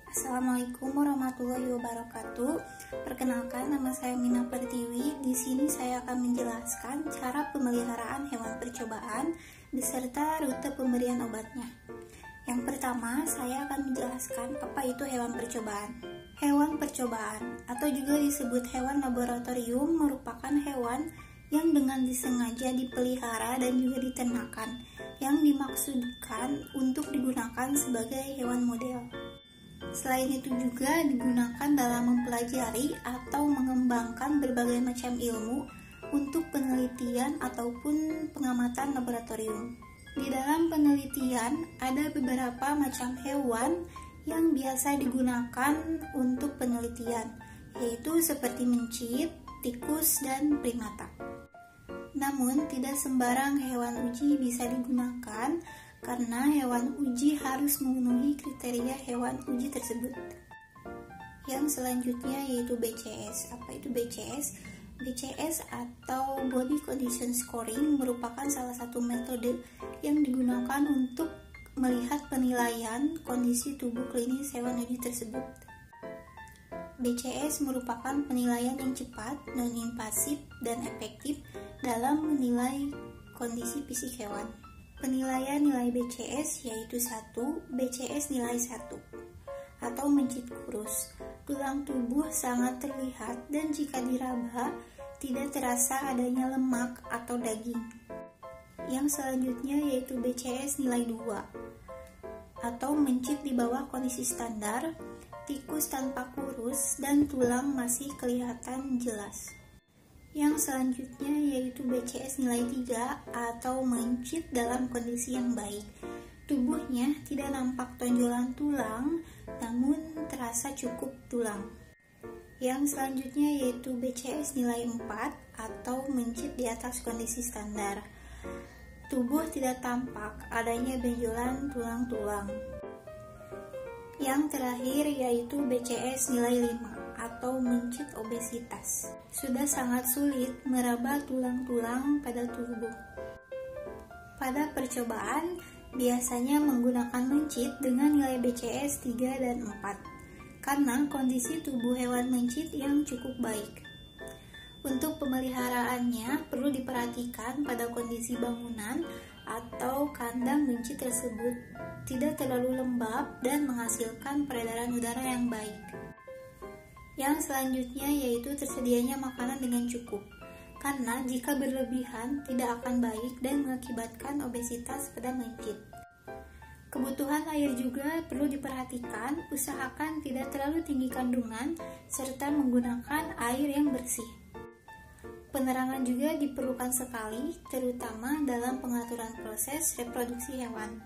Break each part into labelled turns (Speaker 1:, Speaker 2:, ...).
Speaker 1: Assalamualaikum warahmatullahi wabarakatuh. Perkenalkan, nama saya Mina Pertiwi. Di sini saya akan menjelaskan cara pemeliharaan hewan percobaan beserta rute pemberian obatnya. Yang pertama, saya akan menjelaskan apa itu hewan percobaan. Hewan percobaan atau juga disebut hewan laboratorium merupakan hewan yang dengan disengaja dipelihara dan juga diternakan, yang dimaksudkan untuk digunakan sebagai hewan model. Selain itu juga digunakan dalam mempelajari atau mengembangkan berbagai macam ilmu untuk penelitian ataupun pengamatan laboratorium. Di dalam penelitian ada beberapa macam hewan yang biasa digunakan untuk penelitian, yaitu seperti mencit, tikus, dan primata. Namun tidak sembarang hewan uji bisa digunakan karena hewan uji harus memenuhi kriteria hewan uji tersebut. Yang selanjutnya yaitu BCS. Apa itu BCS? BCS atau Body Condition Scoring merupakan salah satu metode yang digunakan untuk melihat penilaian kondisi tubuh klinis hewan uji tersebut. BCS merupakan penilaian yang cepat, non-invasif, dan efektif dalam menilai kondisi fisik hewan. Penilaian nilai BCS yaitu 1, BCS nilai 1 atau mencit kurus. Tulang tubuh sangat terlihat dan jika diraba tidak terasa adanya lemak atau daging. Yang selanjutnya yaitu BCS nilai 2 atau mencit di bawah kondisi standar, tikus tanpa kurus dan tulang masih kelihatan jelas. Yang selanjutnya yaitu BCS nilai 3 atau mencit dalam kondisi yang baik. Tubuhnya tidak nampak tonjolan tulang, namun terasa cukup tulang. Yang selanjutnya yaitu BCS nilai 4 atau mencit di atas kondisi standar. Tubuh tidak tampak adanya benjolan tulang-tulang. Yang terakhir yaitu BCS nilai 5 atau mencit obesitas. Sudah sangat sulit meraba tulang-tulang pada tubuh. Pada percobaan, biasanya menggunakan mencit dengan nilai BCS 3 dan 4, karena kondisi tubuh hewan mencit yang cukup baik. Untuk pemeliharaannya, perlu diperhatikan pada kondisi bangunan atau kandang mencit tersebut tidak terlalu lembab dan menghasilkan peredaran udara yang baik. Yang selanjutnya yaitu tersedianya makanan dengan cukup, karena jika berlebihan tidak akan baik dan mengakibatkan obesitas pada mencit. Kebutuhan air juga perlu diperhatikan, usahakan tidak terlalu tinggi kandungan, serta menggunakan air yang bersih. Penerangan juga diperlukan sekali, terutama dalam pengaturan proses reproduksi hewan.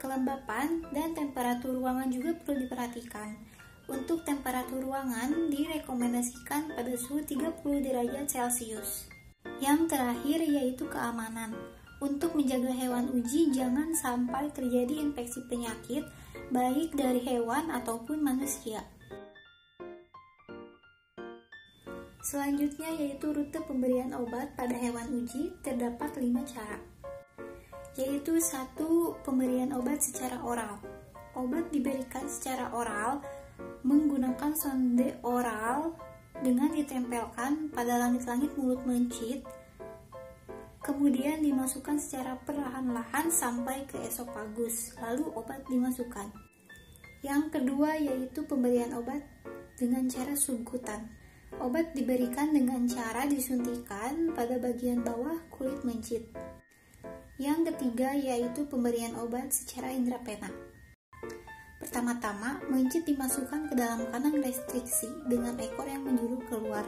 Speaker 1: Kelembapan dan temperatur ruangan juga perlu diperhatikan. Untuk temperatur ruangan direkomendasikan pada suhu 30 derajat Celcius. Yang terakhir yaitu keamanan. Untuk menjaga hewan uji jangan sampai terjadi infeksi penyakit baik dari hewan ataupun manusia. Selanjutnya yaitu rute pemberian obat pada hewan uji terdapat 5 cara. Yaitu 1. Pemberian obat secara oral. Obat diberikan secara oral menggunakan sonde oral dengan ditempelkan pada langit-langit mulut mencit, kemudian dimasukkan secara perlahan-lahan sampai ke esofagus, lalu obat dimasukkan. Yang kedua yaitu pemberian obat dengan cara subkutan. Obat diberikan dengan cara disuntikan pada bagian bawah kulit mencit. Yang ketiga yaitu pemberian obat secara intrapena. Pertama-tama, mencit dimasukkan ke dalam kandang restriksi dengan ekor yang menjulur keluar.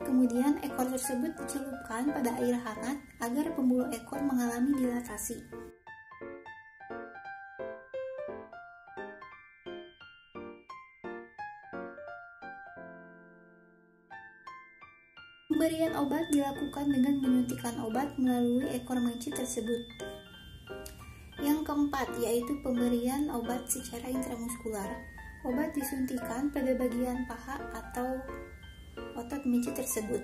Speaker 1: Kemudian ekor tersebut dicelupkan pada air hangat agar pembuluh ekor mengalami dilatasi. Pemberian obat dilakukan dengan menyuntikkan obat melalui ekor mencit tersebut. Yang keempat yaitu pemberian obat secara intramuskular. Obat disuntikan pada bagian paha atau otot mencit tersebut.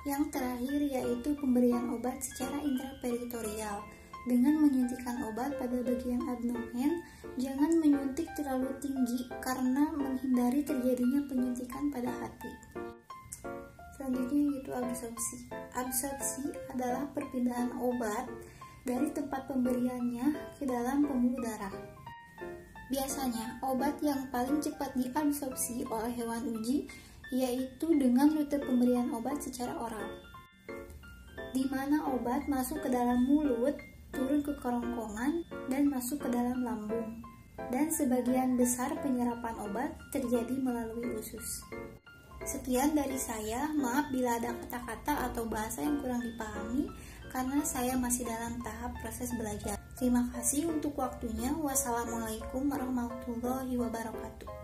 Speaker 1: Yang terakhir yaitu pemberian obat secara intraperitoneal. Dengan menyuntikkan obat pada bagian abdomen, jangan menyuntik terlalu tinggi karena menghindari terjadinya penyuntikan pada hati. Selanjutnya yaitu absorpsi. Absorpsi adalah perpindahan obat dari tempat pemberiannya ke dalam pembuluh darah. Biasanya, obat yang paling cepat diabsorpsi oleh hewan uji yaitu dengan rute pemberian obat secara oral, di mana obat masuk ke dalam mulut, turun ke kerongkongan, dan masuk ke dalam lambung. Dan sebagian besar penyerapan obat terjadi melalui usus. Sekian dari saya, maaf bila ada kata-kata atau bahasa yang kurang dipahami karena saya masih dalam tahap proses belajar. Terima kasih untuk waktunya. Wassalamualaikum warahmatullahi wabarakatuh.